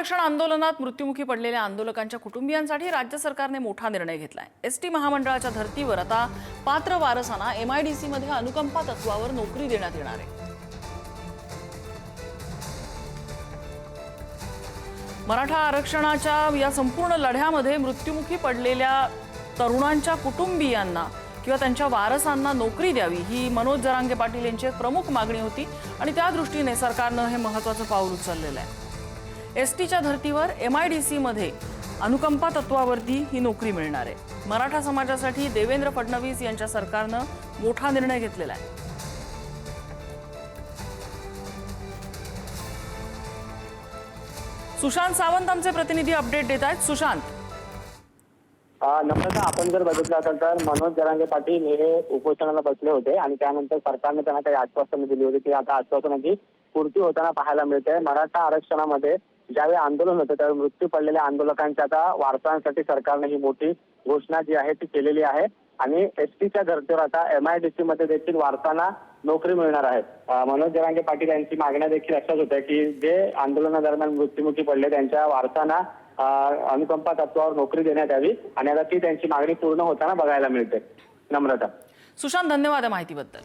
आरक्षण आंदोलनात मृत्युमुखी पडलेल्या आंदोलकांच्या कुटुंबियांसाठी राज्य सरकारने मोठा निर्णय घेतलाय। एसटी महामंडळाच्या धर्तीवर आता पात्र वारसांना MIDC मध्ये अनुकंपा तत्वावर नोकरी देण्यात येणार आहे। मराठा आरक्षणाच्या या संपूर्ण लढ्यामध्ये मृत्युमुखी पडलेल्या तरुणांच्या कुटुंबियांना किंवा त्यांच्या वारसांना नोकरी द्यावी ही मनोज जरांगे पाटील यांची प्रमुख मागणी होती आणि त्या दृष्टीने सरकारने हे महत्त्वाचं पाऊल उचललेलं आहे। एसटीच्या धर्तीवर MIDC मध्ये अनुकंपा तत्वावरती ही नोकरी मिळणार आहे। मराठा समाजासाठी देवेंद्र फडणवीस यांच्या सरकारने मोठा निर्णय घेतलेला आहे। सुशांत सावंत आमचे प्रतिनिधी अपडेट देत आहेत। सुशांत, नम्रता, आपण जर बघितलं असेल तर मनोज जरांगे पाटील हे उपोषणाला बसले होते आणि त्यानंतर सरकारने त्यांना काही आश्वासनं दिली होती की आता आश्वासनाची पूर्ती होताना पाहायला मिळते। मराठा आरक्षणामध्ये ज्यावेळी आंदोलन होतं त्यावेळी मृत्यू पडलेल्या आंदोलकांच्या आता वारसांसाठी सरकारने ही मोठी घोषणा जी आहे ती केलेली आहे आणि एसटीच्या धर्तीवर आता MIDC मध्ये देखील वारसांना नोकरी मिळणार आहे। मनोज जरांगे पाटील यांची मागण्या देखील अशाच होत्या की जे आंदोलनादरम्यान मृत्युमुखी पडले त्यांच्या वारसांना अनुकंपा तत्वावर नोकरी देण्यात यावी आणि आता ती त्यांची मागणी पूर्ण होताना बघायला मिळते। नम्रता, सुशांत, धन्यवाद माहितीबद्दल।